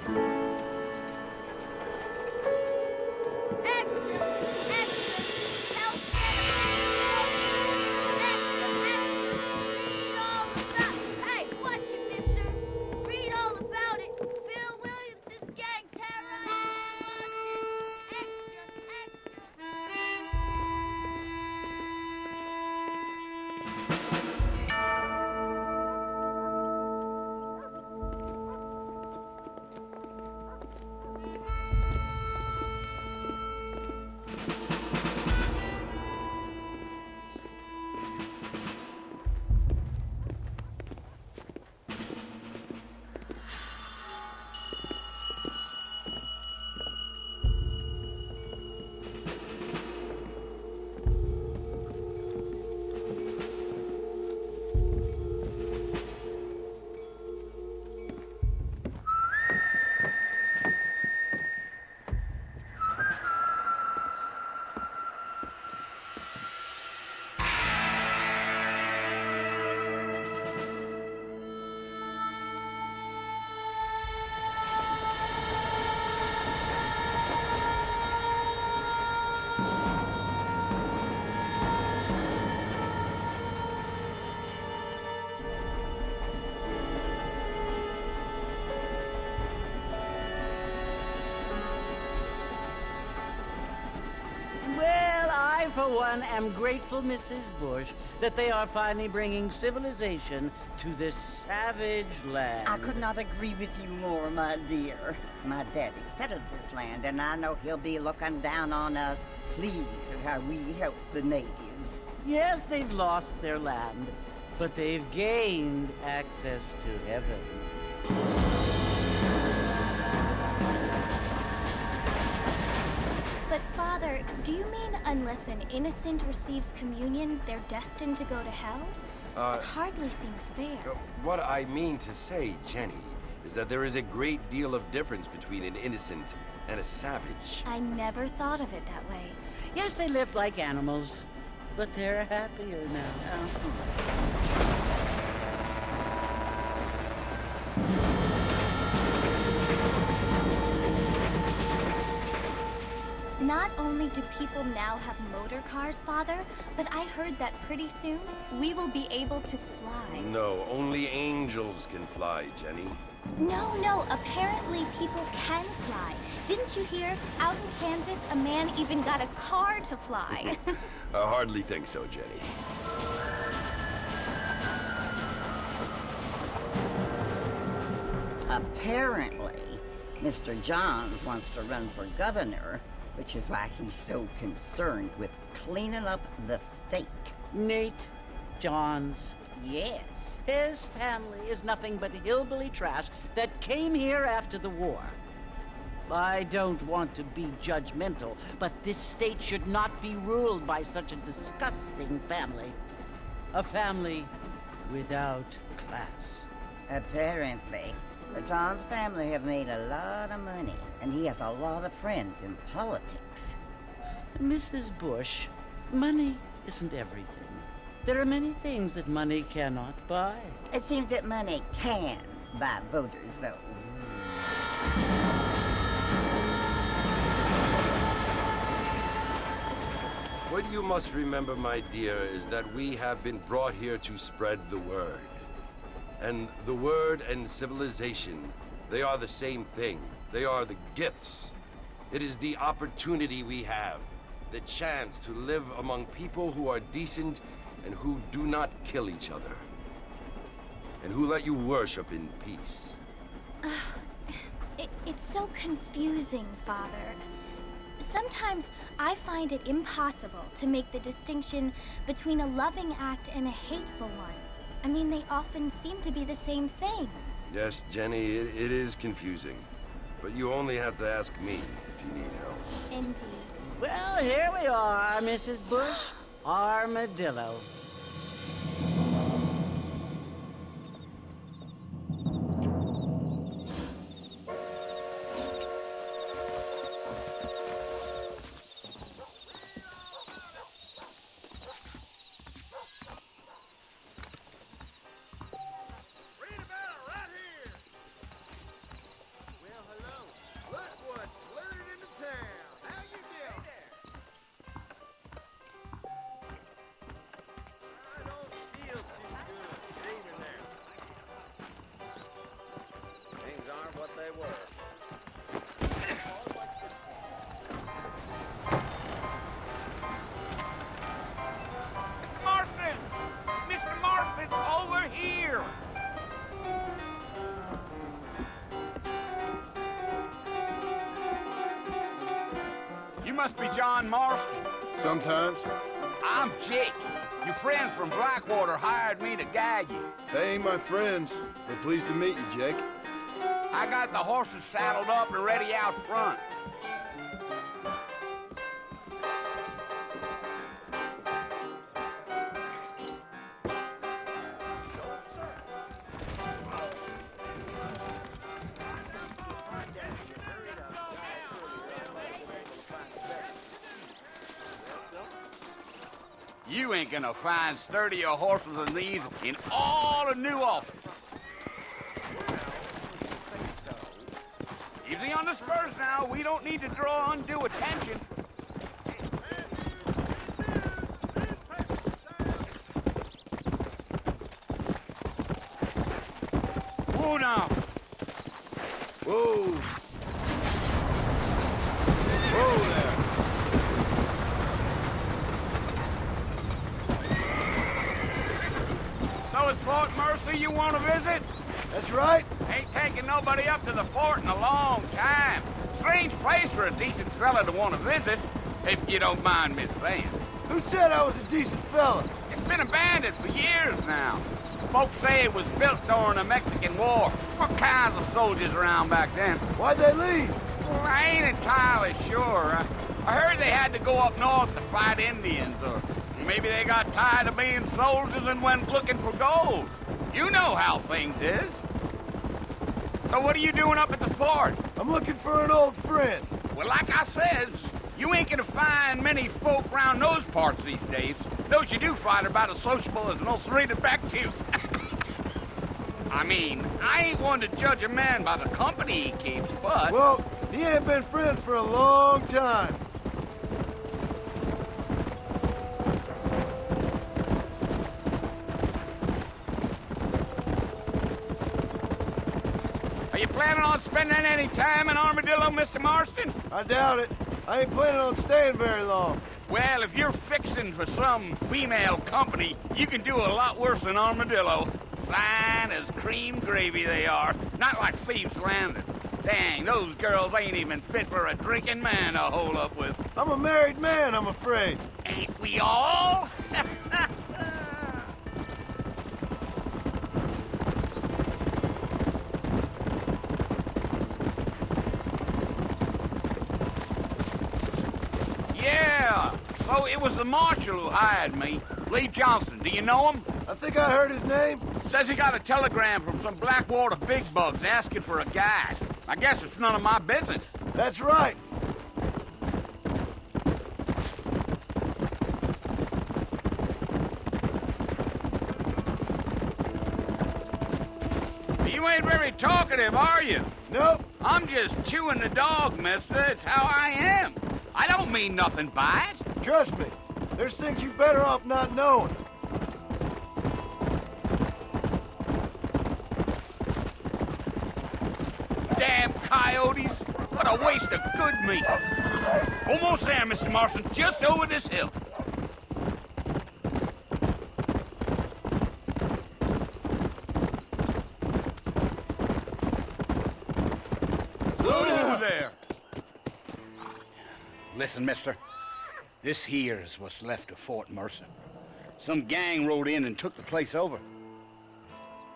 Extra! Extra! Help! Extra! Extra! Read all about... Hey, watch it, mister! Read all about it! Bill Williamson's gang terrorizing buses! Extra! Extra! Well, I, for one, am grateful, Mrs. Bush, that they are finally bringing civilization to this savage land. I could not agree with you more, my dear. My daddy settled this land, and I know he'll be looking down on us, pleased at how we help the natives. Yes, they've lost their land, but they've gained access to heaven. But Father, do you mean unless an innocent receives communion, they're destined to go to hell? That hardly seems fair. What I mean to say, Jenny, is that there is a great deal of difference between an innocent and a savage. I never thought of it that way. Yes, they lived like animals, but they're happier now. Not only do people now have motor cars, Father, but I heard that pretty soon we will be able to fly. No, only angels can fly, Jenny. No, apparently people can fly. Didn't you hear? Out in Kansas, a man even got a car to fly. I hardly think so, Jenny. Apparently, Mr. Johns wants to run for governor, which is why he's so concerned with cleaning up the state. Nate Johns. Yes. His family is nothing but hillbilly trash that came here after the war. I don't want to be judgmental, but this state should not be ruled by such a disgusting family. A family without class. Apparently, the Johns family have made a lot of money, and he has a lot of friends in politics. Mrs. Bush, money isn't everything. There are many things that money cannot buy. It seems that money can buy voters, though. What you must remember, my dear, is that we have been brought here to spread the word. And the word and civilization, they are the same thing. They are the gifts. It is the opportunity we have, the chance to live among people who are decent and who do not kill each other, and who let you worship in peace. It's so confusing, Father. Sometimes I find it impossible to make the distinction between a loving act and a hateful one. I mean, they often seem to be the same thing. Yes, Jenny, it is confusing. But you only have to ask me if you need help. Indeed. Well, here we are, Mrs. Bush. Armadillo. must be John Marston. Sometimes. I'm Jake. Your friends from Blackwater hired me to guide you. They ain't my friends. They're pleased to meet you, Jake. I got the horses saddled up and ready out front. You ain't gonna find sturdier horses than these in all of New Ulster. Easy on the spurs now. We don't need to draw undue attention. Whoa now. Whoa. Whoa there. So it's Fort Mercy you want to visit? That's right. Ain't taking nobody up to the fort in a long time. Strange place for a decent fella to want to visit, if you don't mind me saying. Who said I was a decent fella? It's been abandoned for years now. Folks say it was built during the Mexican War. What kinds of soldiers around back then? Why'd they leave? Well, I ain't entirely sure. I heard they had to go up north to fight Indians, or maybe they got tired of being soldiers and went looking for gold. You know how things is. So what are you doing up at the fort? I'm looking for an old friend. Well, like I says, you ain't gonna find many folk around those parts these days. Those you do find are about as sociable as an ulcerated back tooth. I mean, I ain't one to judge a man by the company he keeps, but... Well, he ain't been friends for a long time. Are you planning on spending any time in Armadillo, Mr. Marston? I doubt it. I ain't planning on staying very long. Well, if you're fixing for some female company, you can do a lot worse than Armadillo. Fine as cream gravy they are, not like Thieves' Landing. Dang, those girls ain't even fit for a drinking man to hole up with. I'm a married man, I'm afraid. Ain't we all? Yeah, so it was the marshal who hired me. Lee Johnson, do you know him? I think I heard his name. Says he got a telegram from some Blackwater big bugs asking for a guide. I guess it's none of my business. That's right. You ain't very talkative, are you? Nope. I'm just chewing the dog, mister. It's how I am. I don't mean nothing by it. Trust me. There's things you better off not knowing. Damn coyotes. What a waste of good meat. Almost there, Mr. Marston. Just over this hill. Slow down. There. Listen, mister. This here is what's left of Fort Mercer. Some gang rode in and took the place over.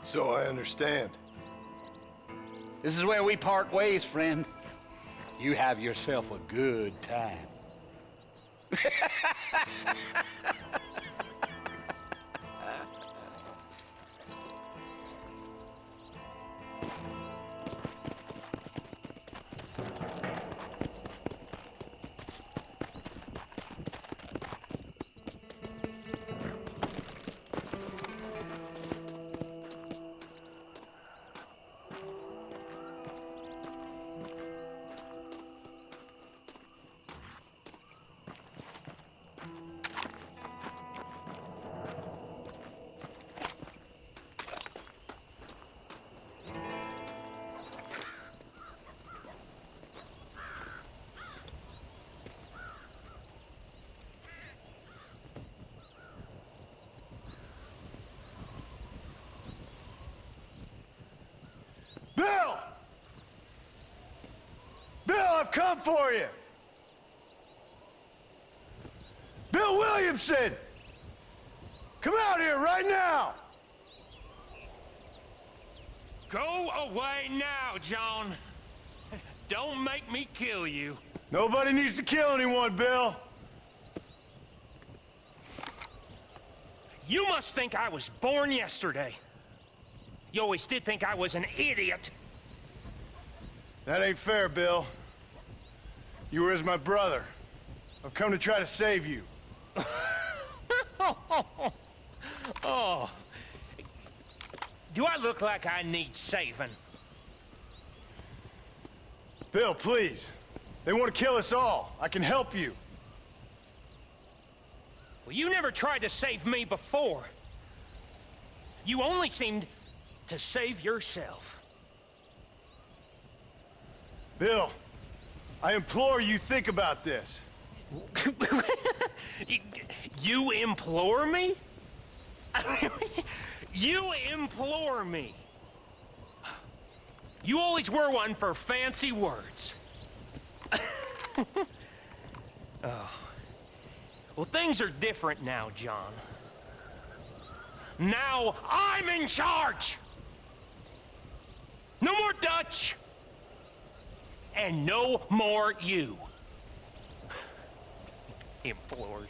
So I understand. This is where we part ways, friend. You have yourself a good time. Bill! Bill, I've come for you! Bill Williamson! Come out here right now! Go away now, John. Don't make me kill you. Nobody needs to kill anyone, Bill. You must think I was born yesterday. You always did think I was an idiot. That ain't fair, Bill. You were as my brother. I've come to try to save you. Oh. Do I look like I need saving? Bill, please. They want to kill us all. I can help you. Well, you never tried to save me before. You only seemed to save yourself. Bill, I implore you think about this. You implore me? You implore me. You always were one for fancy words. Oh. Well, things are different now, John. Now I'm in charge! No more Dutch! And no more you. Implores.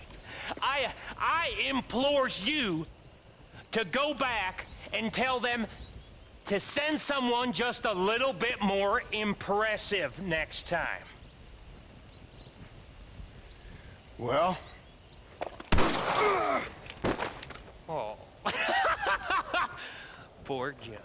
I implores you to go back and tell them to send someone just a little bit more impressive next time. Well? Oh. Poor John.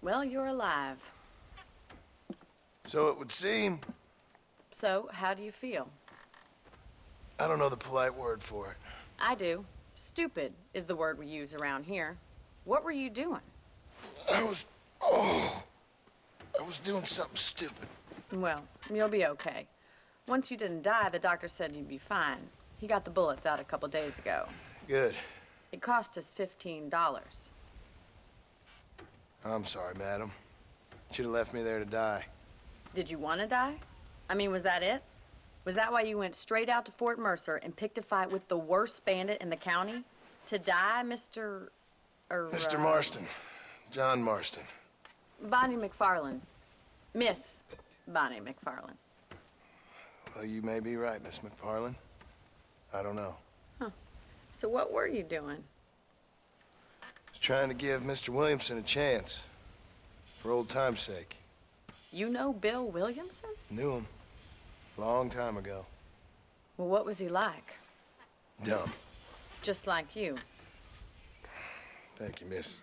Well, you're alive. So it would seem. So, how do you feel? I don't know the polite word for it. I do. Stupid is the word we use around here. What were you doing? I was doing something stupid. Well, you'll be okay. Once you didn't die, the doctor said you'd be fine. He got the bullets out a couple days ago. Good. It cost us $15. I'm sorry, madam. Should have left me there to die. Did you want to die? I mean, was that it? Was that why you went straight out to Fort Mercer and picked a fight with the worst bandit in the county? To die, Mr. Mr. Marston. John Marston. Bonnie McFarland. Miss Bonnie McFarland. Well, you may be right, Miss McFarland. I don't know. Huh. So what were you doing? I was trying to give Mr. Williamson a chance. For old time's sake. You know Bill Williamson? Knew him. Long time ago. Well, what was he like? Dumb. Just like you. Thank you, miss.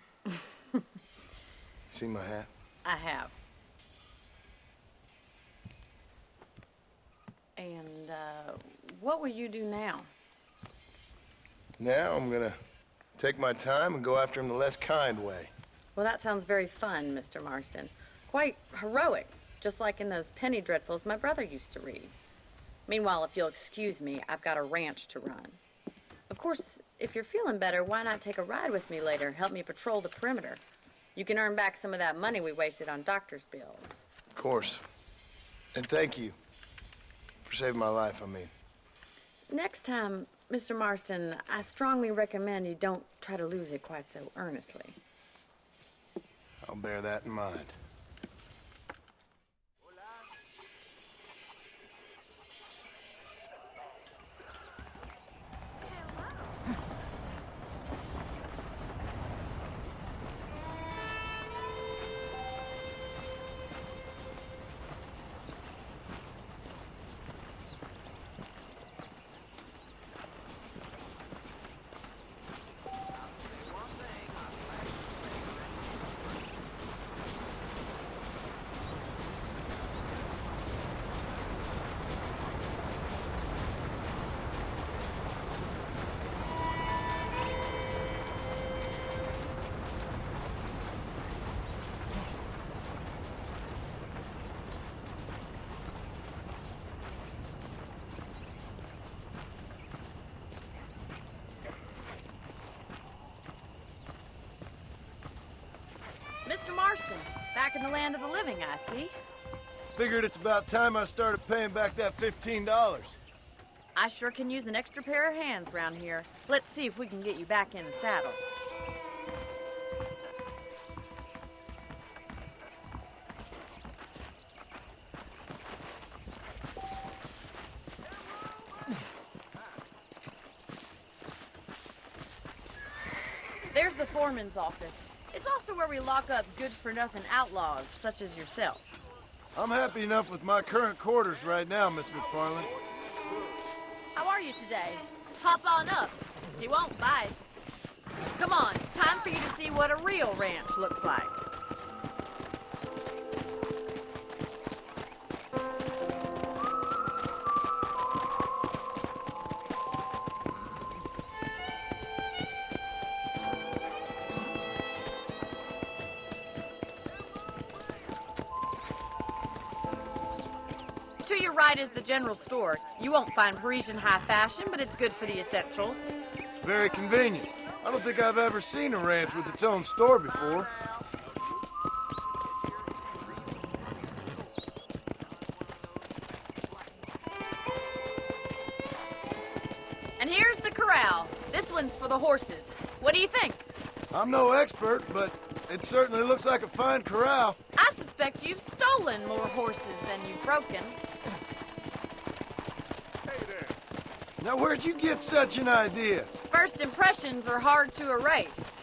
See my hat? I have. And, what will you do now? Now I'm gonna take my time and go after him the less kind way. Well, that sounds very fun, Mr. Marston. Quite heroic, just like in those penny dreadfuls my brother used to read. Meanwhile, if you'll excuse me, I've got a ranch to run. Of course, if you're feeling better, why not take a ride with me later? Help me patrol the perimeter. You can earn back some of that money we wasted on doctor's bills. Of course. And thank you for saving my life, I mean. Next time, Mr. Marston, I strongly recommend you don't try to lose it quite so earnestly. I'll bear that in mind. Mr. Marston, back in the land of the living, I see. Figured it's about time I started paying back that $15. I sure can use an extra pair of hands around here. Let's see if we can get you back in the saddle. There's the foreman's office. It's also where we lock up good-for-nothing outlaws, such as yourself. I'm happy enough with my current quarters right now, Miss McFarland. How are you today? Hop on up. He won't bite. Come on, time for you to see what a real ranch looks like. To your right is the general store. You won't find Parisian high fashion, but it's good for the essentials. Very convenient. I don't think I've ever seen a ranch with its own store before. And here's the corral. This one's for the horses. What do you think? I'm no expert, but it certainly looks like a fine corral. I suspect you've stolen more horses than you've broken. Now, where'd you get such an idea? First impressions are hard to erase.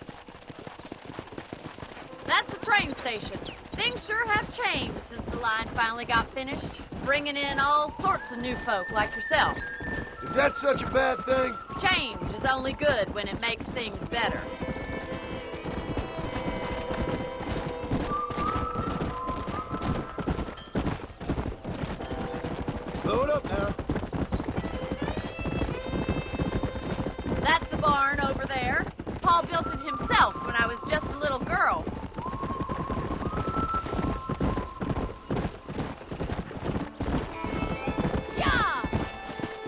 That's the train station. Things sure have changed since the line finally got finished, bringing in all sorts of new folk like yourself. Is that such a bad thing? Change is only good when it makes things better. Slow it up now. That's the barn over there. Paul built it himself when I was just a little girl. Yeah!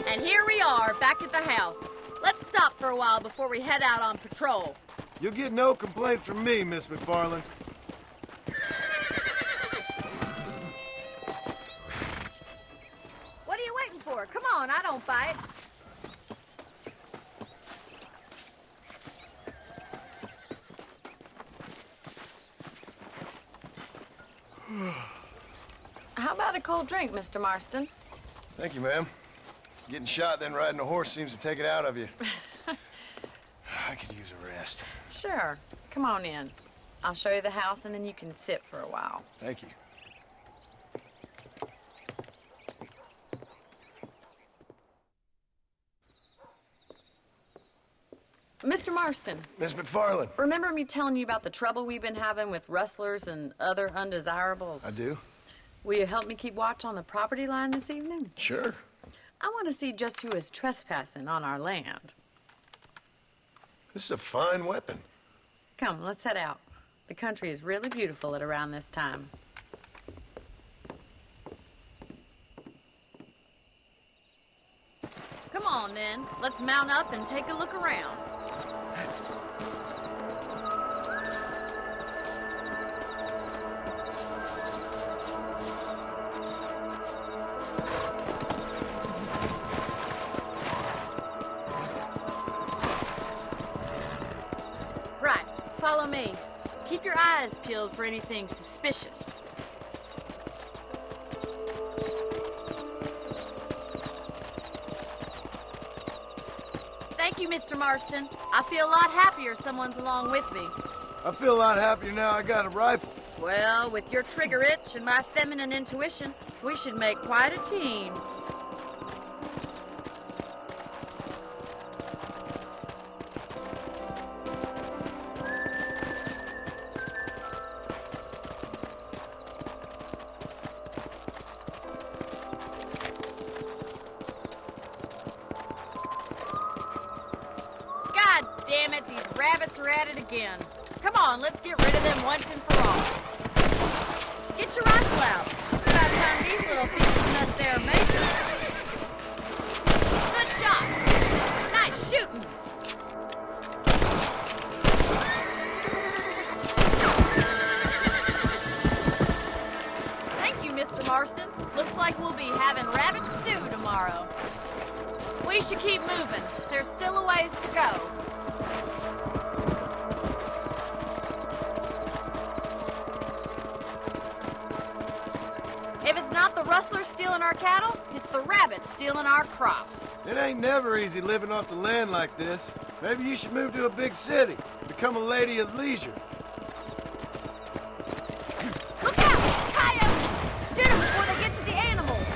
And here we are, back at the house. Let's stop for a while before we head out on patrol. You'll get no complaints from me, Miss McFarland. What are you waiting for? Come on, I don't bite. How about a cold drink, Mr. Marston? Thank you, ma'am. Getting shot, then riding a horse seems to take it out of you. I could use a rest. Sure. Come on in. I'll show you the house, and then you can sit for a while. Thank you. Mr. Marston, Miss McFarland. remember me telling you about the trouble we've been having with rustlers and other undesirables? I do. Will you help me keep watch on the property line this evening? Sure. I want to see just who is trespassing on our land. This is a fine weapon. Come, let's head out. The country is really beautiful at around this time. Come on, then. Let's mount up and take a look around. Right. Follow me. Keep keep your eyes peeled for anything suspicious. Thank you, Mr. Marston. I feel a lot happier someone's along with me. I feel a lot happier now I got a rifle. Well, with your trigger itch and my feminine intuition, we should make quite a team. God damn it, these rabbits are at it again. Come on, let's get rid of them once and for all. Get your rifle out. It's about time these little thieves met their maker. Good shot. Nice shooting. Thank you, Mr. Marston. Looks like we'll be having rabbit stew tomorrow. We should keep moving. There's still a ways to go. If it's not the rustlers stealing our cattle, it's the rabbits stealing our crops. It ain't never easy living off the land like this. Maybe you should move to a big city, become a lady of leisure. Look out! Coyotes! Shoot them before they get to the animals.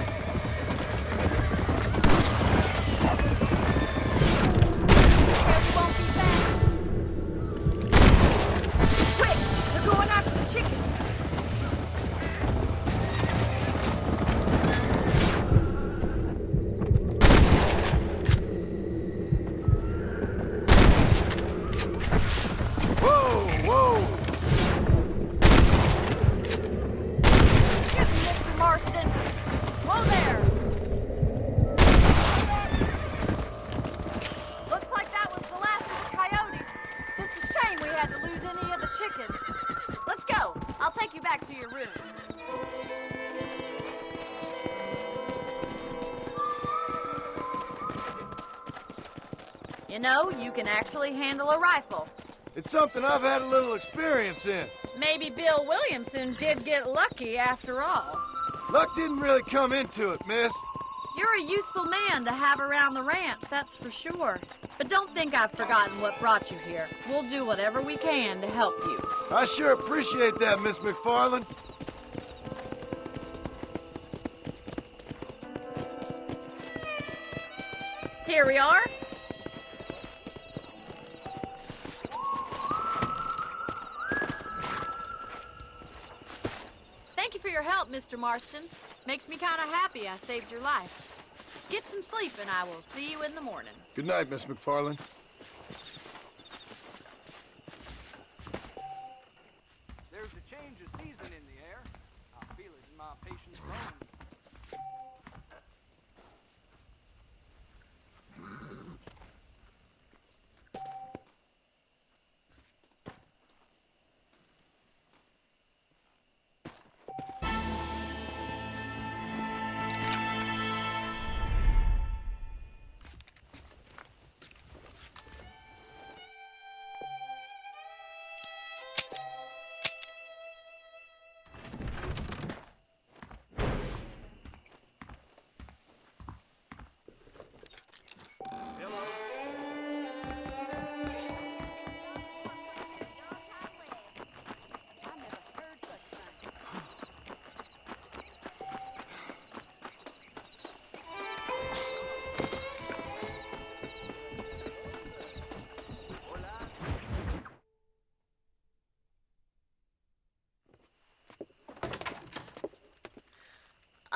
Coyote won't be back. Quick! They're going after the chickens. Whoa, whoa! Shoot me, Mr. Marston. Whoa there! Looks like that was the last of the coyotes. Just a shame we had to lose any of the chickens. Let's go. I'll take you back to your room. You know, you can actually handle a rifle. It's something I've had a little experience in. Maybe Bill Williamson did get lucky after all. Luck didn't really come into it, miss. You're a useful man to have around the ranch, that's for sure. But don't think I've forgotten what brought you here. We'll do whatever we can to help you. I sure appreciate that, Miss McFarland. Here we are. Thank you for your help, Mr. Marston. Makes me kind of happy I saved your life. Get some sleep and I will see you in the morning. Good night, Miss McFarland. There's a change of season in the air. I feel it in my patient's bones.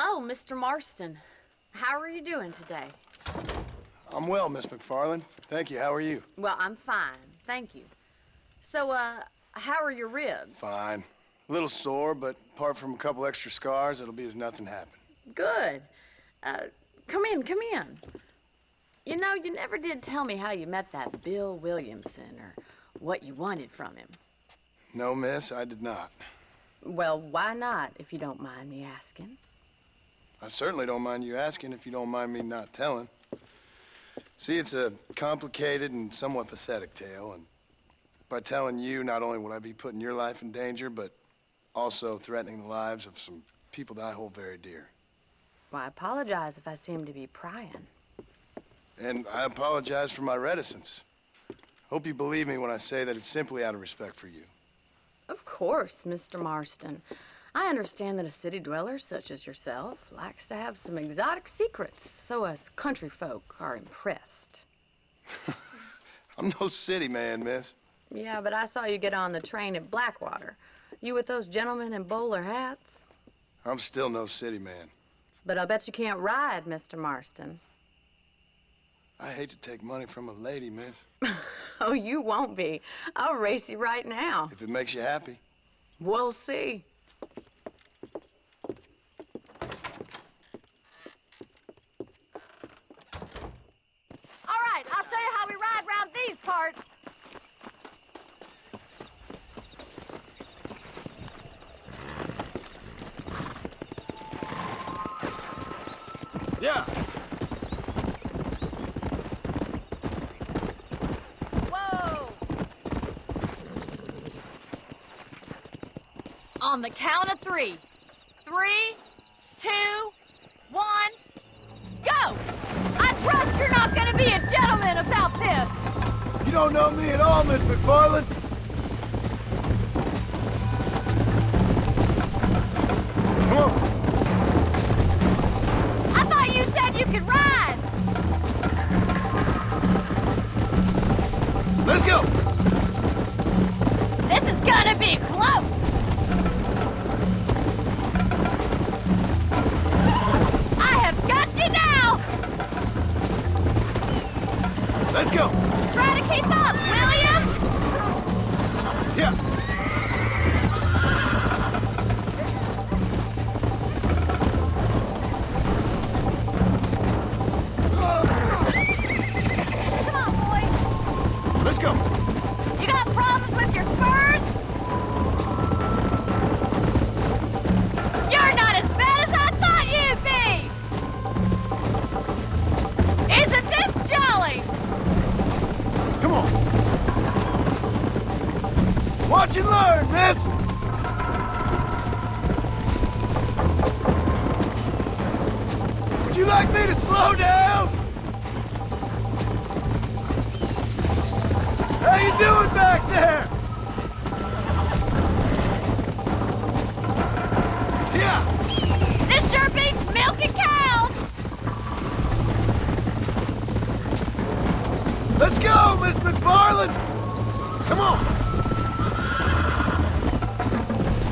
Oh, Mr. Marston. How are you doing today? I'm well, Miss McFarland. Thank you. How are you? Well, I'm fine. Thank you. So, how are your ribs? Fine. A little sore, but apart from a couple extra scars, it'll be as nothing happened. Good. Come in, come in. You know, you never did tell me how you met that Bill Williamson or what you wanted from him. No, miss, I did not. Well, why not, if you don't mind me asking? I certainly don't mind you asking if you don't mind me not telling. See, it's a complicated and somewhat pathetic tale, and by telling you not only would I be putting your life in danger, but also threatening the lives of some people that I hold very dear. Well, I apologize if I seem to be prying. And I apologize for my reticence. Hope you believe me when I say that it's simply out of respect for you. Of course, Mr. Marston. I understand that a city dweller such as yourself likes to have some exotic secrets, so us country folk are impressed. I'm no city man, miss. Yeah, but I saw you get on the train at Blackwater. You with those gentlemen in bowler hats? I'm still no city man. But I'll bet you can't ride, Mr. Marston. I hate to take money from a lady, miss. Oh, you won't be. I'll race you right now. If it makes you happy. We'll see. All right, I'll show you how we ride around these parts. Yeah. Whoa! On the count of 3. 3, 2, 1, go! I trust you're not gonna be a gentleman about this. You don't know me at all, Miss McFarland. Come on. I thought you said you could ride. Let's go. This is gonna be close. I have got you now. Let's go. Try to keep up, will you? Yeah. Come on, boy. Let's go. You got problems with your spurs? You're not as bad as I thought you'd be! Isn't this jolly? Come on. Watch and learn, miss. Would you like me to slow down? How you doing back there? Yeah. This sure beats milking cows! Let's go, Miss McFarland. Come on.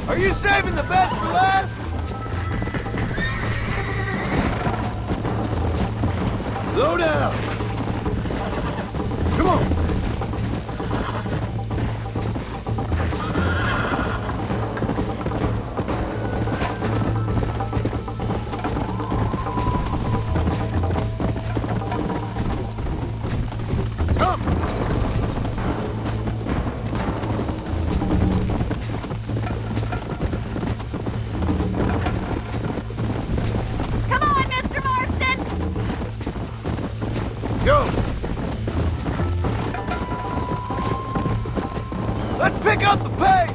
Are you saving the best for last? Slow down. Come on. Come. Come on, Mr. Marston! Go. Let's pick up the pace.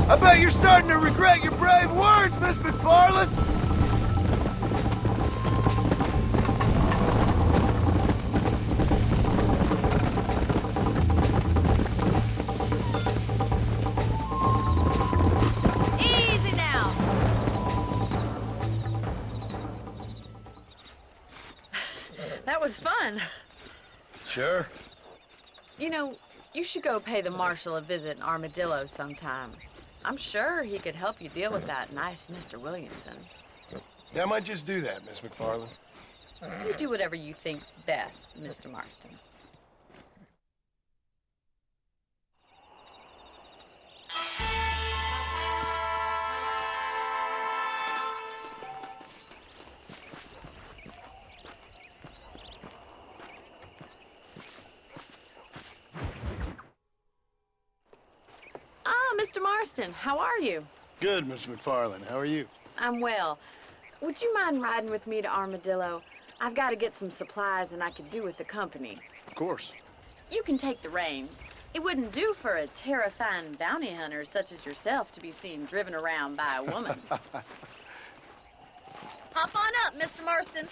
I bet you're starting to regret your brave words, Miss McFarland. Easy now! That was fun. Sure. You know, you should go pay the marshal a visit in Armadillo sometime. I'm sure he could help you deal with that nice Mr. Williamson. Yeah, I might just do that, Miss McFarland. You do whatever you think's best, Mr. Marston. Ah, Mr. Marston, how are you? Good, Miss McFarland. How are you? I'm well. Would you mind riding with me to Armadillo? I've got to get some supplies and I could do with the company. Of course. You can take the reins. It wouldn't do for a terrifying bounty hunter such as yourself to be seen driven around by a woman. Hop on up, Mr. Marston.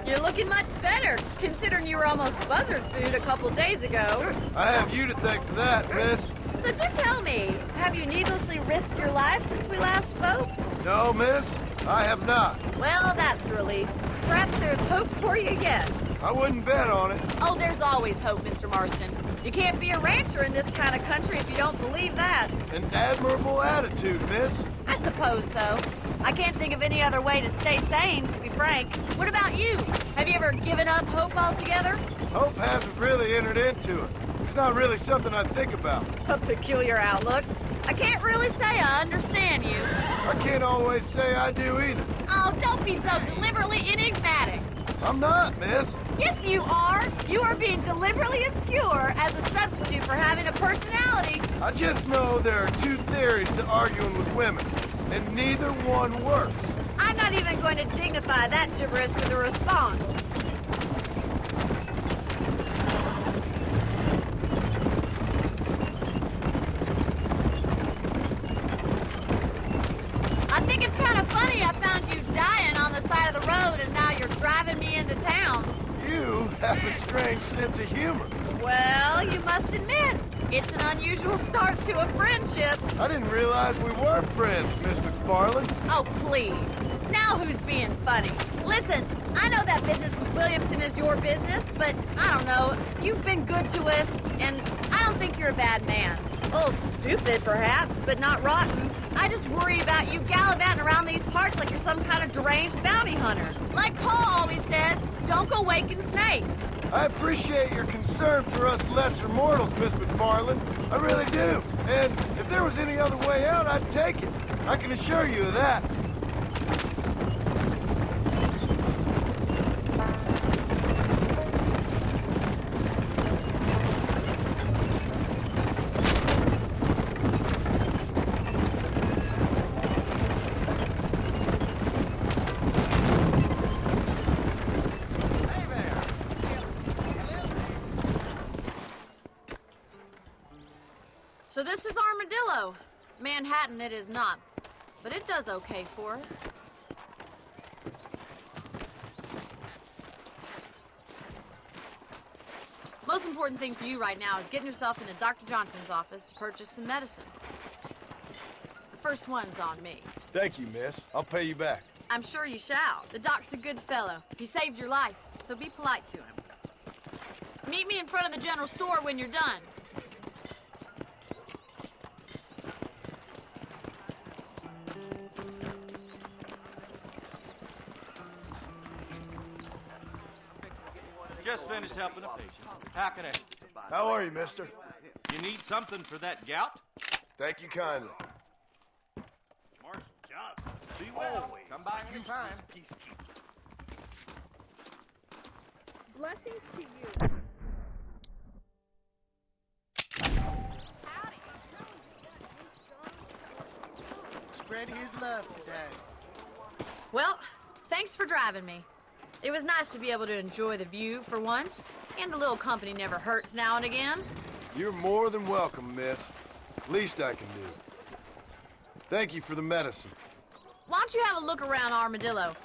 You're looking much better, considering you were almost buzzard food a couple days ago. I have you to thank for that, miss. So do tell me, have you needlessly risked your life since we last spoke? No, miss, I have not. Well, that's a relief. Perhaps there's hope for you yet. I wouldn't bet on it. Oh, there's always hope, Mr. Marston. You can't be a rancher in this kind of country if you don't believe that. An admirable attitude, miss. I suppose so. I can't think of any other way to stay sane, to be frank. What about you? Have you ever given up hope altogether? Hope hasn't really entered into it. It's not really something I think about. A peculiar outlook. I can't really say I understand you. I can't always say I do either. Oh, don't be so deliberately enigmatic. I'm not, miss. Yes, you are. You are being deliberately obscure as a substitute for having a personality. I just know there are two theories to arguing with women, and neither one works. I'm not even going to dignify that gibberish with a response. I think it's kind of funny I found you dying on the side of the road and now you're driving me into town. You have a strange sense of humor. Well, you must admit, it's an unusual start to a friendship. I didn't realize we were friends, Miss McFarland. Oh, please. Now who's being funny? Listen, I know that business with Williamson is your business, but I don't know. You've been good to us, and I don't think you're a bad man. A little stupid, perhaps, but not rotten. I just worry about you gallivanting around these parts like you're some kind of deranged bounty hunter. Like Paul always says, don't go waking snakes. I appreciate your concern for us lesser mortals, Miss McFarland. I really do. And if there was any other way out, I'd take it. I can assure you of that. So this is Armadillo. Manhattan it is not, but it does okay for us. Most important thing for you right now is getting yourself into Dr. Johnson's office to purchase some medicine. The first one's on me. Thank you, miss. I'll pay you back. I'm sure you shall. The doc's a good fellow. He saved your life, so be polite to him. Meet me in front of the general store when you're done. Just finished helping a patient. How can I help? How are you, mister? You need something for that gout? Thank you kindly. Marshal Johnson. Be well. Come by anytime. Blessings to you. Spread his love today. Well, thanks for driving me. It was nice to be able to enjoy the view for once, and a little company never hurts now and again. You're more than welcome, miss. Least I can do. Thank you for the medicine. Why don't you have a look around Armadillo?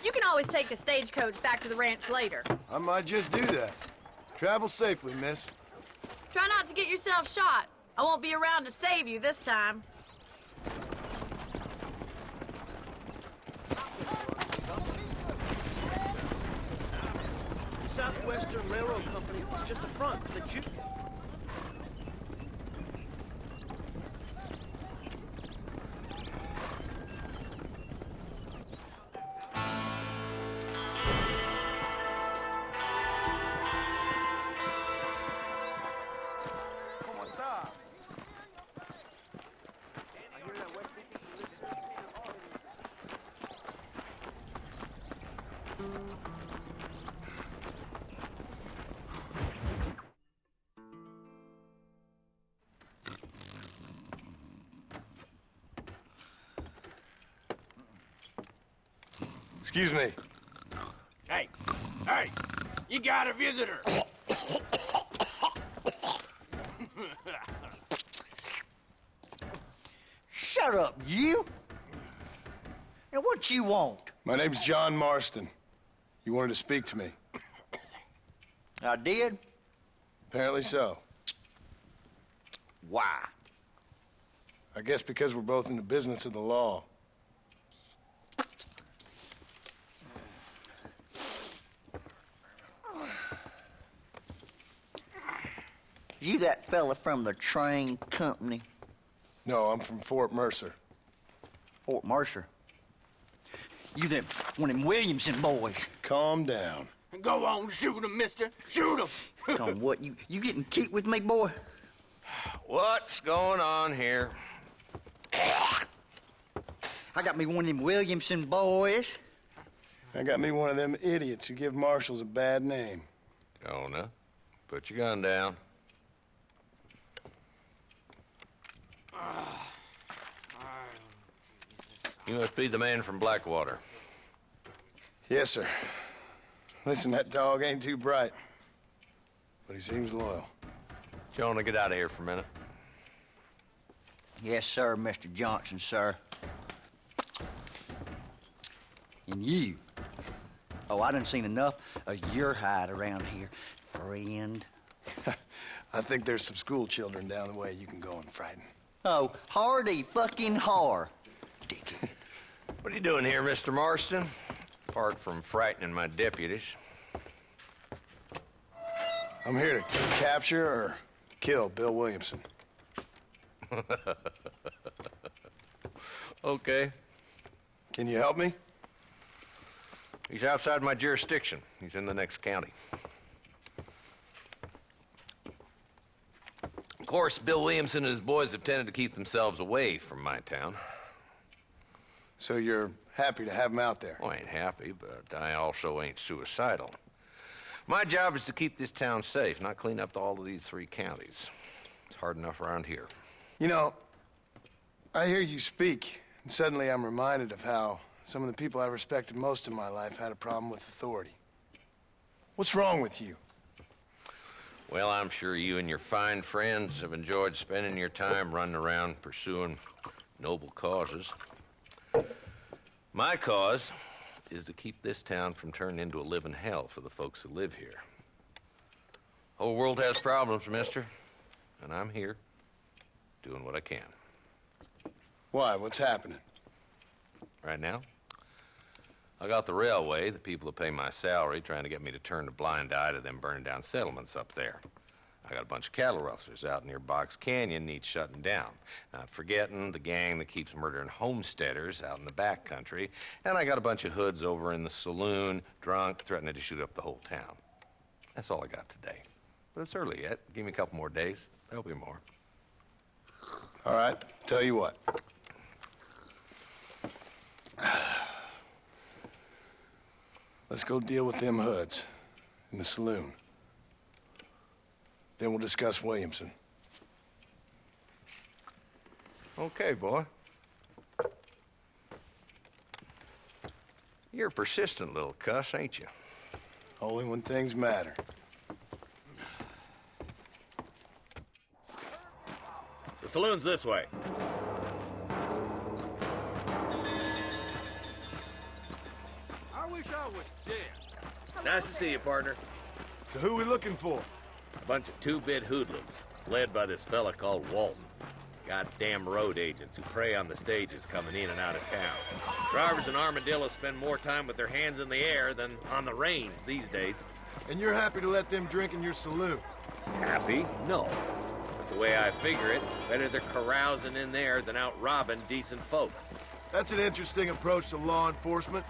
You can always take a stagecoach back to the ranch later. I might just do that. Travel safely, miss. Try not to get yourself shot. I won't be around to save you this time. The Southwestern Railroad Company is just a front for the Jew. Excuse me. Hey, hey, you got a visitor. Shut up, you! Now, what you want? My name's John Marston. You wanted to speak to me. I did? Apparently so. Why? I guess because we're both in the business of the law. You that fella from the train company? No, I'm from Fort Mercer. Fort Mercer? You them one of them Williamson boys. Calm down. Go on, shoot him, mister. Shoot him. Come on, what, you getting kicked with me, boy? What's going on here? I got me one of them Williamson boys. I got me one of them idiots who give marshals a bad name. Jonah, put your gun down. You must be the man from Blackwater. Yes, sir. Listen, that dog ain't too bright, but he seems loyal. Jonah, get out of here for a minute. Yes, sir, Mr. Johnson, sir. And you. Oh, I done seen enough of your hide around here, friend. I think there's some school children down the way you can go and frighten. Oh, hardy fucking har. Dickhead. What are you doing here, Mr. Marston? Apart from frightening my deputies. I'm here to capture or kill Bill Williamson. Okay. Can you help me? He's outside my jurisdiction. He's in the next county. Of course, Bill Williamson and his boys have tended to keep themselves away from my town. So you're happy to have him out there? Well, I ain't happy, but I also ain't suicidal. My job is to keep this town safe, not clean up all of these 3 counties. It's hard enough around here. You know, I hear you speak, and suddenly I'm reminded of how some of the people I respected most in my life had a problem with authority. What's wrong with you? Well, I'm sure you and your fine friends have enjoyed spending your time running around pursuing noble causes. My cause is to keep this town from turning into a living hell for the folks who live here. Whole world has problems, mister, and I'm here doing what I can. Why? What's happening? Right now, I got the railway, the people who pay my salary, trying to get me to turn a blind eye to them burning down settlements up there. I got a bunch of cattle rustlers out near Box Canyon needs shutting down. Not forgetting the gang that keeps murdering homesteaders out in the back country. And I got a bunch of hoods over in the saloon, drunk, threatening to shoot up the whole town. That's all I got today. But it's early yet. Give me a couple more days. There'll be more. All right, tell you what. Let's go deal with them hoods in the saloon. Then we'll discuss Williamson. Okay, boy. You're a persistent little cuss, ain't you? Only when things matter. The saloon's this way. I wish I was dead. Nice to see you, partner. So who we looking for? A bunch of two-bit hoodlums, led by this fella called Walton. Goddamn road agents who prey on the stages coming in and out of town. Drivers and armadillos spend more time with their hands in the air than on the reins these days. And you're happy to let them drink in your saloon? Happy? No. But the way I figure it, better they're carousing in there than out robbing decent folk. That's an interesting approach to law enforcement.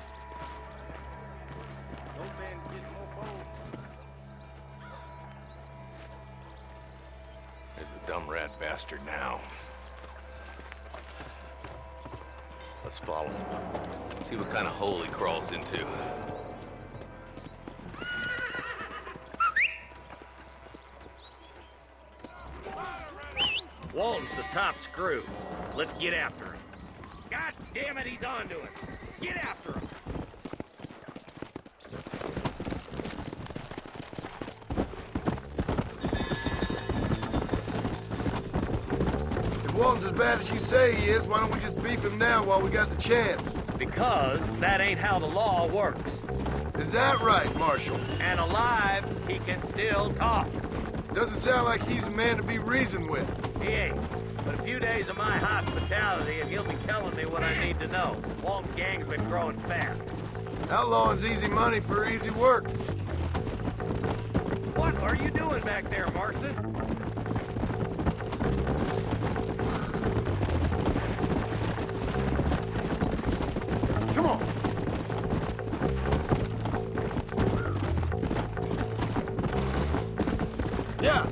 There's the dumb rat bastard now. Let's follow him. See what kind of hole he crawls into. Walton's the top screw. Let's get after him. God damn it, he's on to us. Get after him. Walton's as bad as you say he is, why don't we just beef him now while we got the chance? Because that ain't how the law works. Is that right, Marshal? And alive, he can still talk. Doesn't sound like he's a man to be reasoned with. He ain't. But a few days of my hospitality and he'll be telling me what I need to know. Walton's gang's been growing fast. Outlawing's easy money for easy work. What are you doing back there, Marston? Come on. Yeah.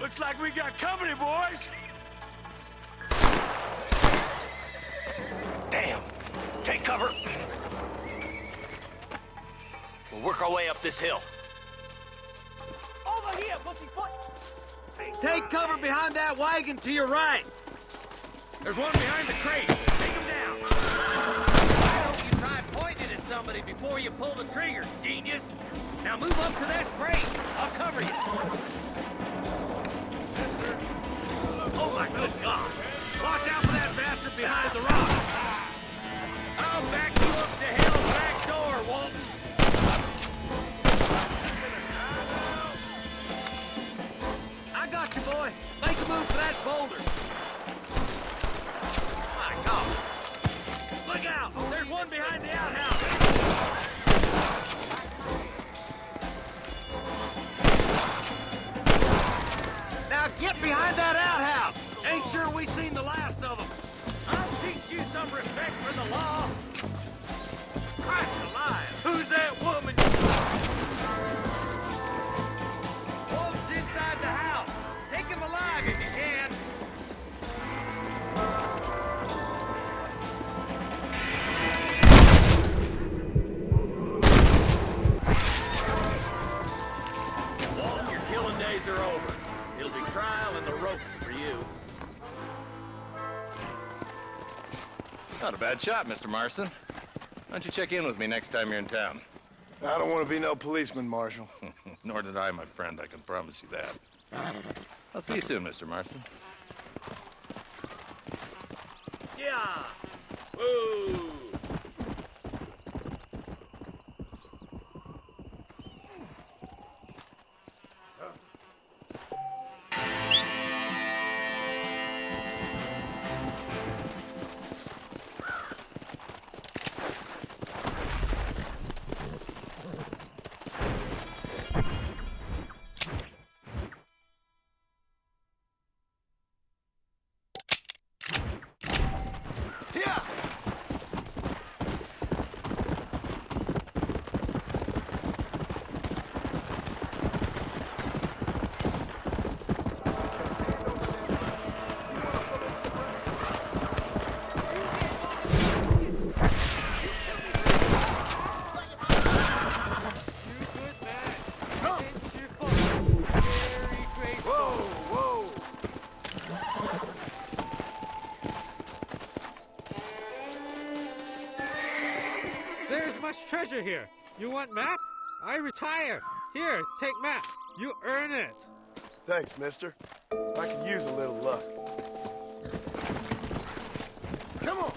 Looks like we got company, boys. Damn. Take cover. We'll work our way up this hill. Over here, pussyfoot! Take cover behind that wagon to your right. There's one behind the crate. Take him down. Why don't you try pointing at somebody before you pull the trigger, genius? Now move up to that crate. I'll cover you. Oh my good God. Watch out for that bastard behind the rock. I'll back you up to hell's back door, Walton. I got you, boy. Make a move for that boulder. My God. Look out. There's one behind the outhouse. Now get behind that outhouse. Ain't sure we seen the last of them. I'll teach you some respect for the law. Christ alive. Who's that woman? Walton's inside the house. Take him alive if you can. Walton, your killing days are over. It'll be trial and the ropes for you. Not a bad shot, Mr. Marston. Why don't you check in with me next time you're in town? I don't want to be no policeman, Marshal. Nor did I, my friend. I can promise you that. I'll see you soon, Mr. Marston. Yeah. Woo. There's much treasure here. You want map? I retire. Here, take map. You earn it. Thanks, mister. I could use a little luck. Come on.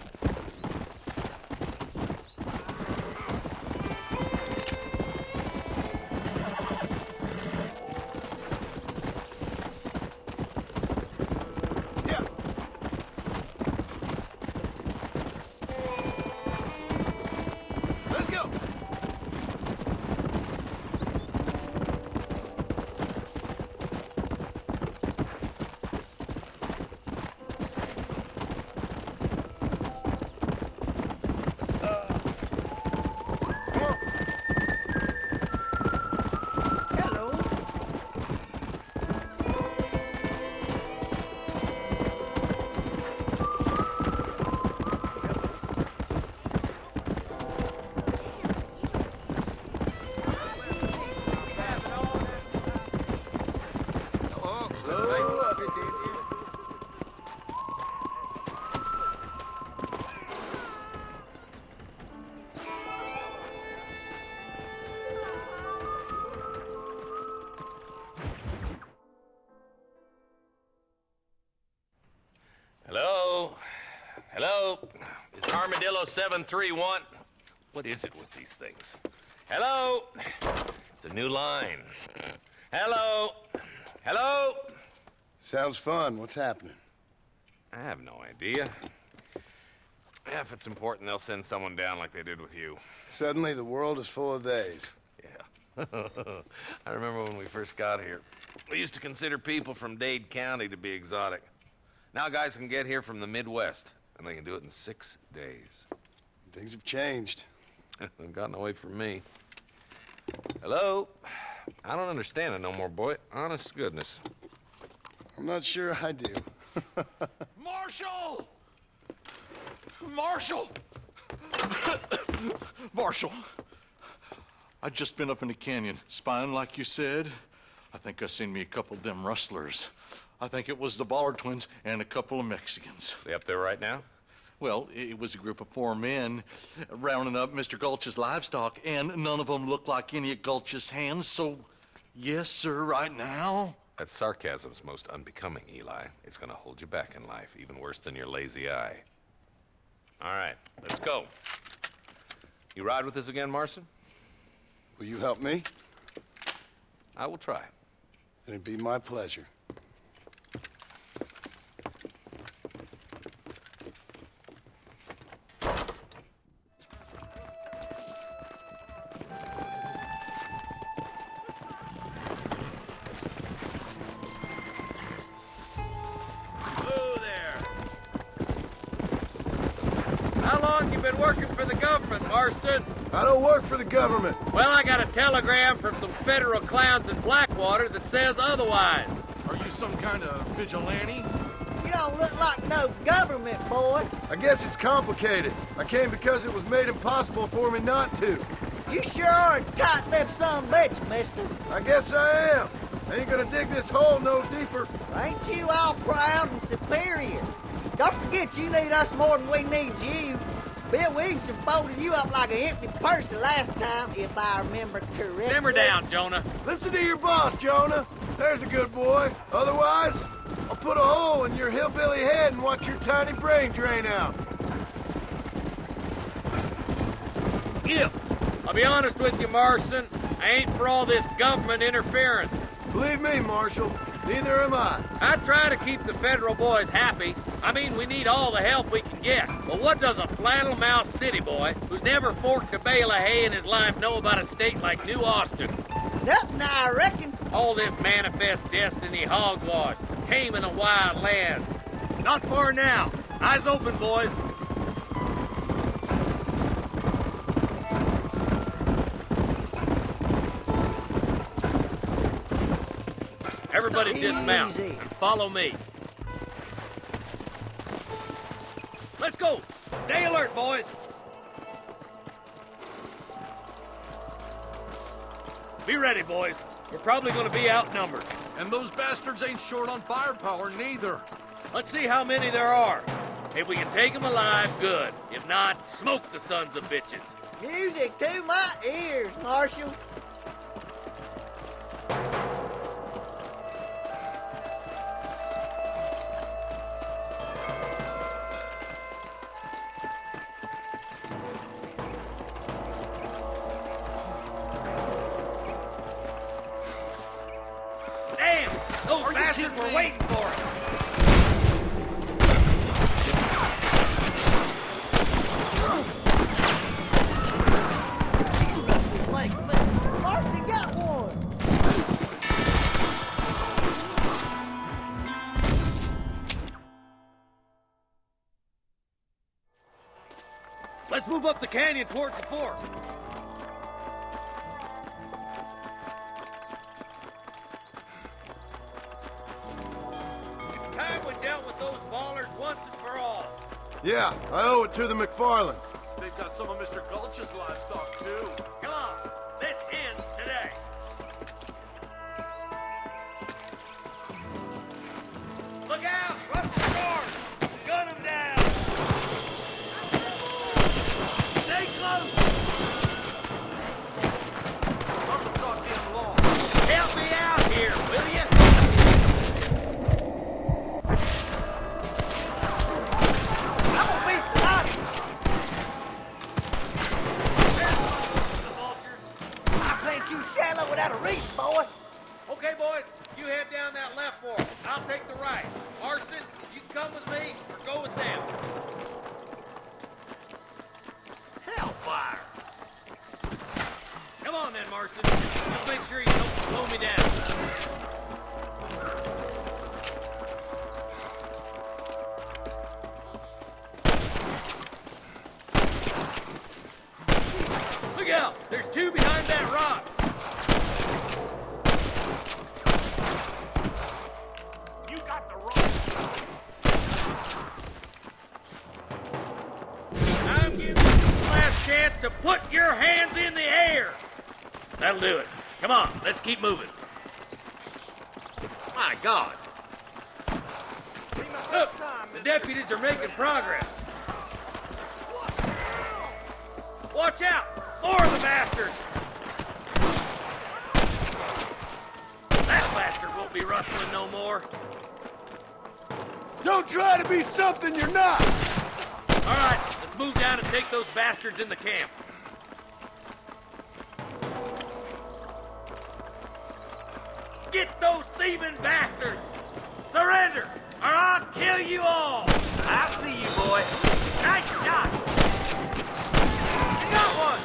Armadillo 731. What is it with these things? Hello? It's a new line. Hello? Hello? Sounds fun. What's happening? I have no idea. Yeah, if it's important, they'll send someone down like they did with you. Suddenly, the world is full of theys. Yeah. I remember when we first got here. We used to consider people from Dade County to be exotic. Now guys can get here from the Midwest, and they can do it in 6 days. Things have changed. They've gotten away from me. Hello? I don't understand it no more, boy. Honest to goodness. I'm not sure I do. Marshal! Marshal! Marshal, I just been up in the canyon, spying like you said. I think I seen me a couple of them rustlers. I think it was the Ballard twins and a couple of Mexicans. They up there right now? Well, it was a group of 4 men rounding up Mr. Gulch's livestock, and none of them looked like any of Gulch's hands, so yes, sir, right now. That sarcasm's most unbecoming, Eli. It's gonna hold you back in life, even worse than your lazy eye. All right, let's go. You ride with us again, Marston? Will you help me? I will try. It'd be my pleasure. Hello there. How long you been working for the government, Marston? I don't work for the government. Well, I got a telegram from some federal clowns in Blackwater that says otherwise. Are you some kind of vigilante? You don't look like no government, boy. I guess it's complicated. I came because it was made impossible for me not to. You sure are a tight-lipped son of a bitch, mister. I guess I am. I ain't gonna dig this hole no deeper. Ain't you all proud and superior? Don't forget you need us more than we need you. Bill Williamson folded you up like an empty purse the last time, if I remember correctly. Simmer down, Jonah. Listen to your boss, Jonah. There's a good boy. Otherwise, I'll put a hole in your hillbilly head and watch your tiny brain drain out. Yeah. I'll be honest with you, Marston. I ain't for all this government interference. Believe me, Marshal, neither am I. I try to keep the federal boys happy. I mean, we need all the help we can get. But what does a flannel-mouthed city boy who's never forked a bale of hay in his life know about a state like New Austin? Nothing, I reckon. All this manifest destiny hogwash, taming a wild land. Not far now. Eyes open, boys. Everybody dismount and follow me. Let's go. Stay alert, boys. Be ready, boys. We're probably going to be outnumbered. And those bastards ain't short on firepower, neither. Let's see how many there are. If we can take them alive, good. If not, smoke the sons of bitches. Music to my ears, Marshal. Damn! Those bastards were waiting for us. Marston got one. Let's move up the canyon towards the fort. It's time we dealt with those ballers once and for all. Yeah, I owe it to the McFarlands. They've got some of Mr. Gulch's livestock, too. Come on, this ends today. Look out! Run for the doors! Gun them down! Stay close! Run the goddamn law. Help me out here, will you? I'm gonna be slotted! without a reason, boy. Okay, boys, you head down that left fork. I'll take the right. Marston, you can come with me or go with them. Hellfire! Come on then, Marston. Just make sure you don't slow me down. Look out! There's two behind that rock! You got the wrong. I'm giving you the last chance to put your hands in the air! That'll do it. Come on, let's keep moving. My God! Look, the deputies are making progress. Watch out! More of the bastards! That bastard won't be rustling no more. Don't try to be something you're not! All right, let's move down and take those bastards in the camp. Get those thieving bastards! Surrender, or I'll kill you all! I see you, boy. Nice shot! You got one!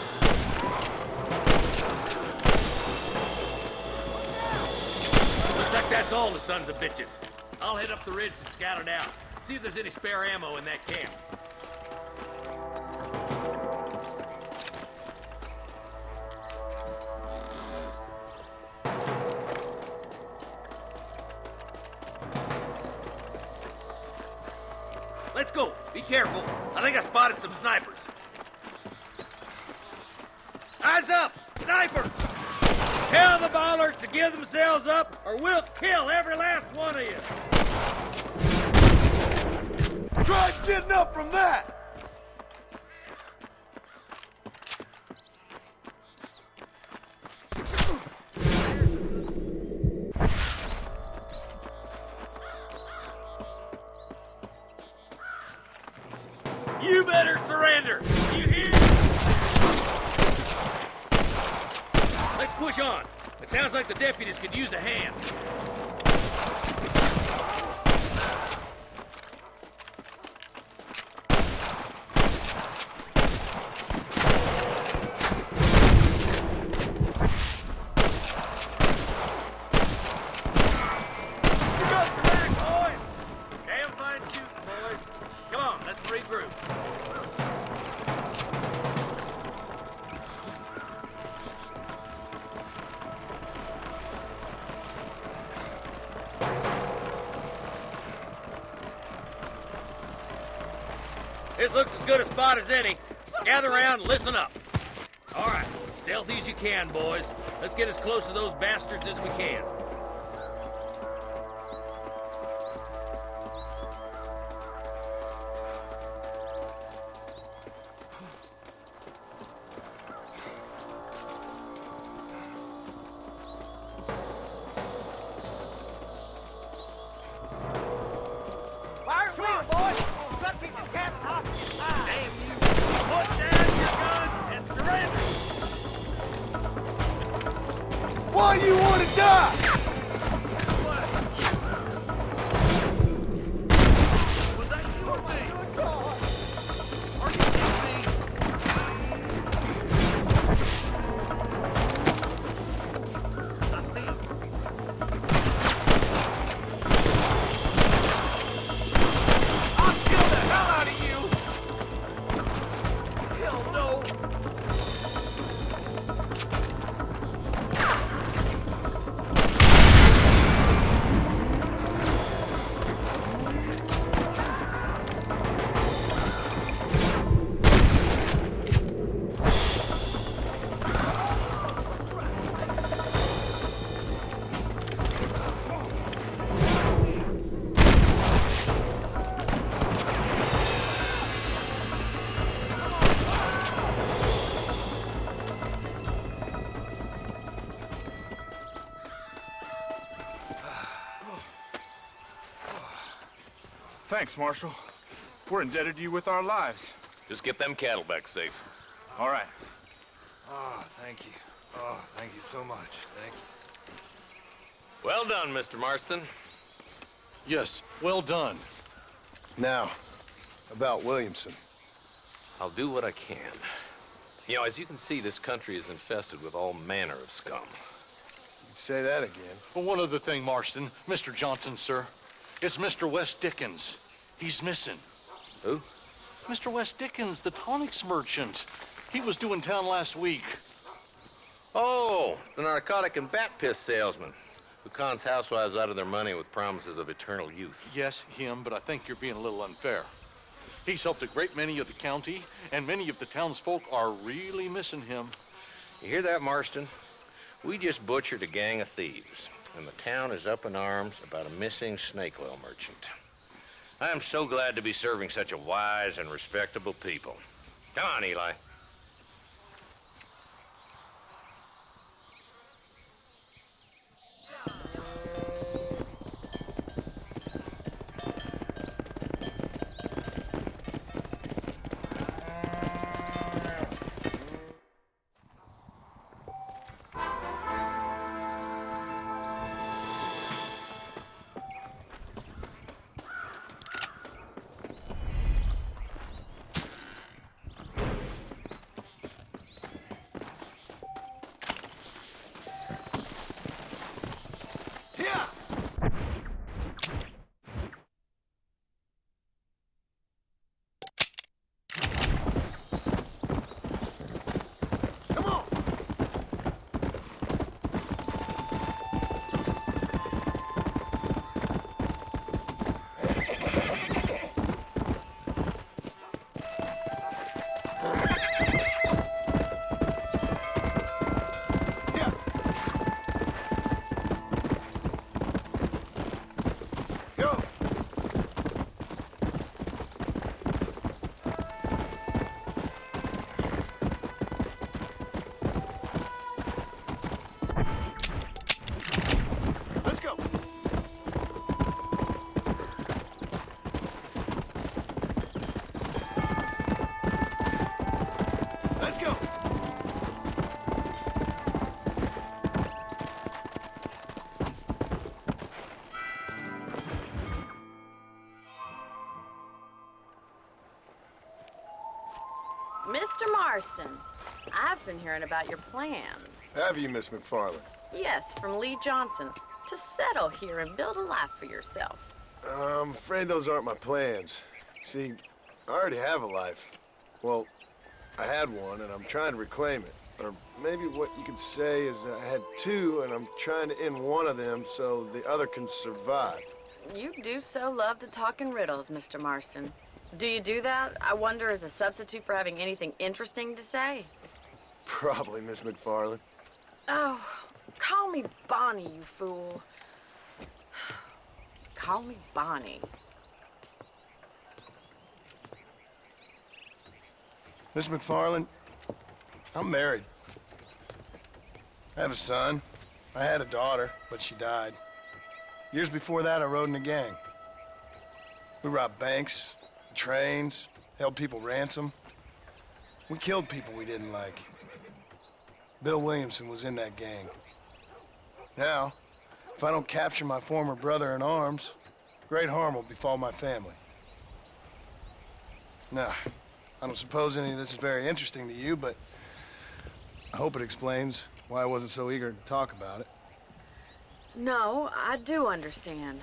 Looks like that's all the sons of bitches. I'll head up the ridge to scout it out. See if there's any spare ammo in that camp. Let's go. Be careful. I think I spotted some snipers. Eyes up! Sniper! Tell the bollards to give themselves up, or we'll kill every last one of you. Try getting up from that! You better surrender. You hear? Let's push on. It sounds like the deputies could use a hand. This looks as good a spot as any. Gather around and listen up. All right, stealthy as you can, boys. Let's get as close to those bastards as we can. Fire away, boys! Let people catch off your eye. Damn you! Put down your guns and surrender! Why you want to die? Was that you or me? Are you kidding me? I see him. I'll kill the hell out of you! Hell no! Thanks, Marshal. We're indebted to you with our lives. Just get them cattle back safe. All right. Ah, thank you. Oh, thank you so much. Thank you. Well done, Mr. Marston. Yes, well done. Now, about Williamson. I'll do what I can. You know, as you can see, this country is infested with all manner of scum. Say that again. Well, one other thing, Marston. Mr. Johnson, sir. It's Mr. Wes Dickens. He's missing. Who? Mr. Wes Dickens, the tonics merchant. He was due in town last week. Oh, the narcotic and bat piss salesman who cons housewives out of their money with promises of eternal youth. Yes, him, but I think you're being a little unfair. He's helped a great many of the county, and many of the townsfolk are really missing him. You hear that, Marston? We just butchered a gang of thieves, and the town is up in arms about a missing snake oil merchant. I am so glad to be serving such a wise and respectable people. Come on, Eli. Mr. Marston, I've been hearing about your plans. Have you, Miss McFarland? Yes, from Lee Johnson, to settle here and build a life for yourself. I'm afraid those aren't my plans. See, I already have a life. Well, I had one, and I'm trying to reclaim it. Or maybe what you could say is I had two, and I'm trying to end one of them so the other can survive. You do so love to talk in riddles, Mr. Marston. Do you do that, I wonder, as a substitute for having anything interesting to say? Probably, Miss McFarland. Oh, call me Bonnie, you fool. Call me Bonnie. Miss McFarland, I'm married. I have a son. I had a daughter, but she died. Years before that, I rode in a gang. We robbed banks, trains, held people ransom. We killed people we didn't like. Bill Williamson was in that gang. Now, if I don't capture my former brother in arms, great harm will befall my family. Now, I don't suppose any of this is very interesting to you, but I hope it explains why I wasn't so eager to talk about it. No, I do understand.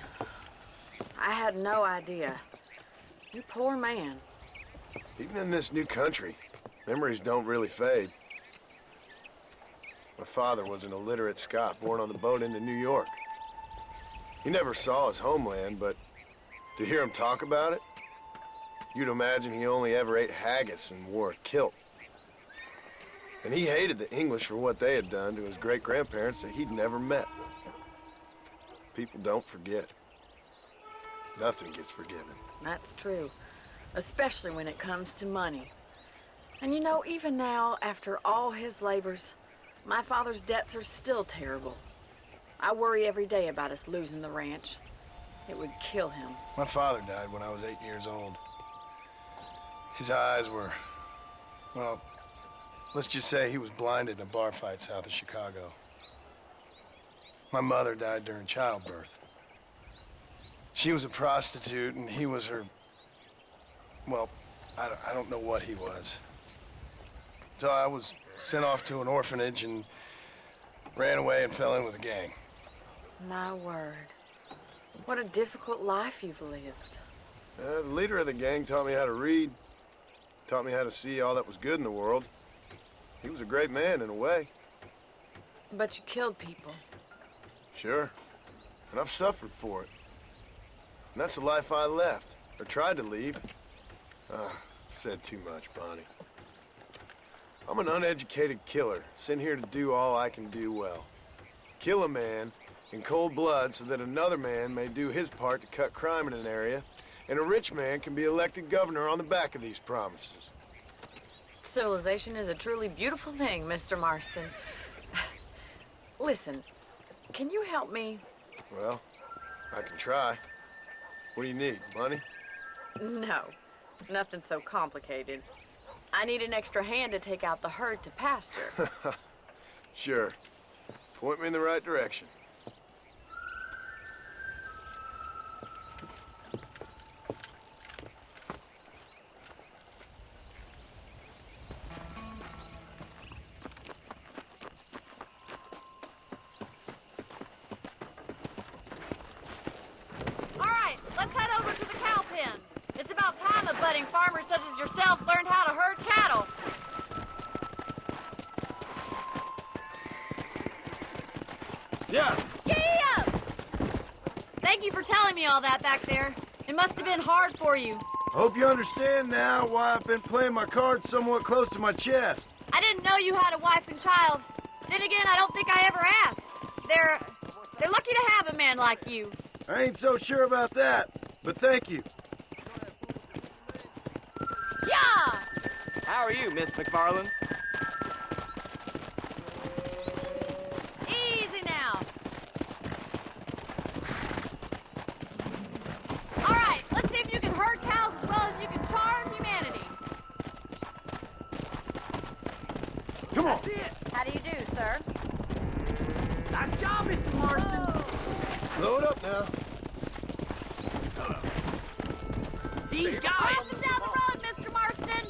I had no idea. You poor man. Even in this new country, memories don't really fade. My father was an illiterate Scot born on the boat into New York. He never saw his homeland, but to hear him talk about it, you'd imagine he only ever ate haggis and wore a kilt. And he hated the English for what they had done to his great-grandparents that he'd never met. People don't forget. Nothing gets forgiven. That's true, especially when it comes to money. And you know, even now, after all his labors, my father's debts are still terrible. I worry every day about us losing the ranch. It would kill him. My father died when I was 8 years old. His eyes were, well, Let's just say he was blinded in a bar fight south of Chicago. My mother died during childbirth. She was a prostitute, and he was her... Well, I don't know what he was. So I was sent off to an orphanage and ran away and fell in with a gang. My word. What a difficult life you've lived. The leader of the gang taught me how to read, taught me how to see all that was good in the world. He was a great man in a way. But you killed people. Sure. And I've suffered for it. And that's the life I left, or tried to leave. Said too much, Bonnie. I'm an uneducated killer, sent here to do all I can do well. Kill a man in cold blood so that another man may do his part to cut crime in an area, and a rich man can be elected governor on the back of these promises. Civilization is a truly beautiful thing, Mr. Marston. Listen, can you help me? Well, I can try. What do you need, money? No, nothing so complicated. I need an extra hand to take out the herd to pasture. Sure. Point me in the right direction. All right, let's head over to the cow pen. It's about time a budding farmer such as yourself learned how to herd cattle. Yeah. Yeah! Thank you for telling me all that back there. It must have been hard for you. Hope you understand now why I've been playing my cards somewhat close to my chest. I didn't know you had a wife and child. Then again, I don't think I ever asked. They're lucky to have a man like you. I ain't so sure about that, but thank you. Yeah! How are you, Miss McFarland? Easy now. All right, let's see if you can herd cows as well as you can charm humanity. Come on. That's it. How do you do, sir? Nice job, Mr. Marston. Load up now. He's got Pass it. them down the road, Mr. Marston.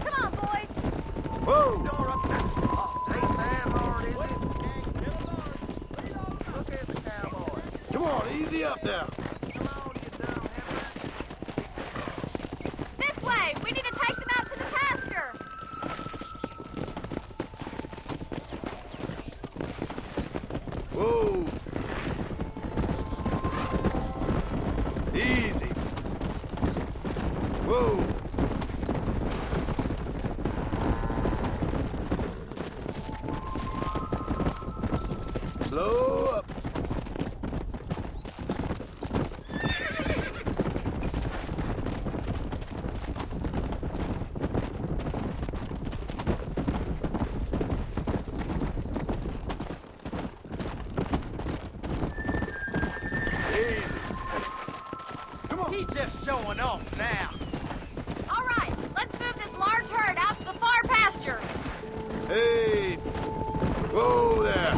Come on, boys. Whoa! Ain't that hard, is it? Look at the cowboy. Come on, easy up now. This way. We need to take them out to the pasture. Whoa! Easy. Whoa! Slow up. He's just showing off now. All right, let's move this large herd out to the far pasture. Hey! Whoa there!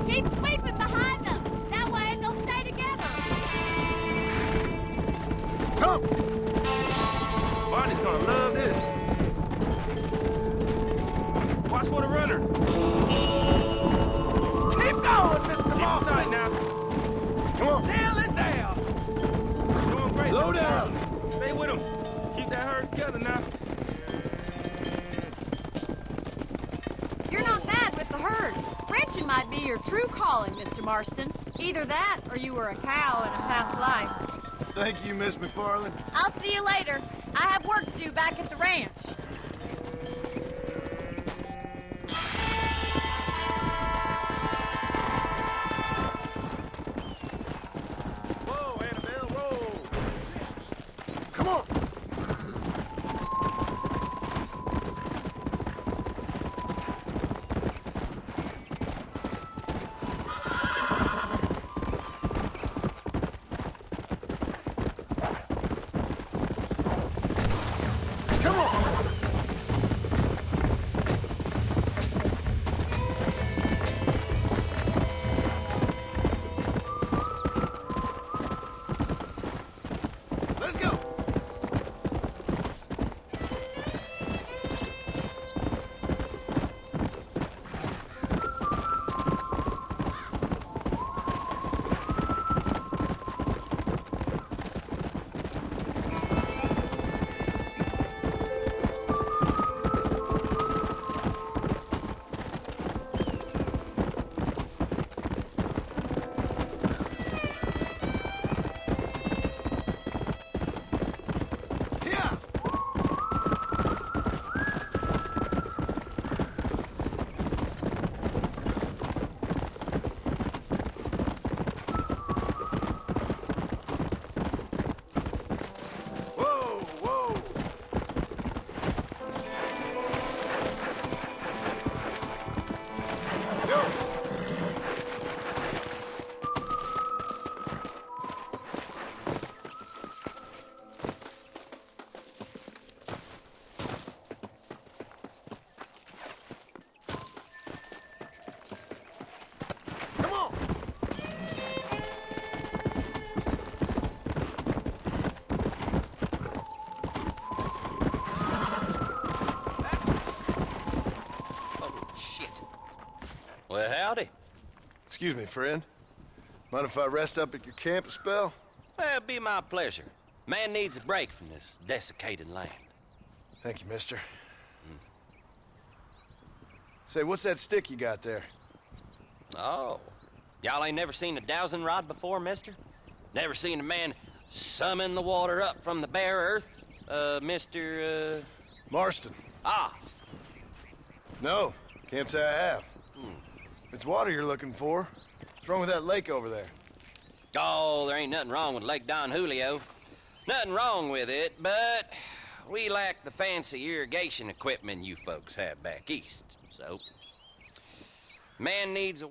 Keep sweeping behind them. That way they'll stay together. Come! Barney's gonna love this. Watch for the runner. Keep going, Mr. Marston. Tight now. Come on! Nail it down. Doing great. Slow down! Stay with him. Keep that herd together now. You're not bad with the herd. Ranching might be your true calling, Mr. Marston. Either that, or you were a cow in a past life. Thank you, Miss McFarland. I'll see you later. I have work to do back at the ranch. Whoa, Annabelle, whoa. Come on! Well, howdy. Excuse me, friend. Mind if I rest up at your camp a spell? Well, it'd be my pleasure. Man needs a break from this desiccated land. Thank you, mister. Say, what's that stick you got there? Oh. Y'all ain't never seen a dowsing rod before, mister? Never seen a man summon the water up from the bare earth? Mr. Marston. Ah. No, can't say I have. If it's water you're looking for, what's wrong with that lake over there? Oh, there ain't nothing wrong with Lake Don Julio. Nothing wrong with it, but we lack the fancy irrigation equipment you folks have back east. So, man needs a...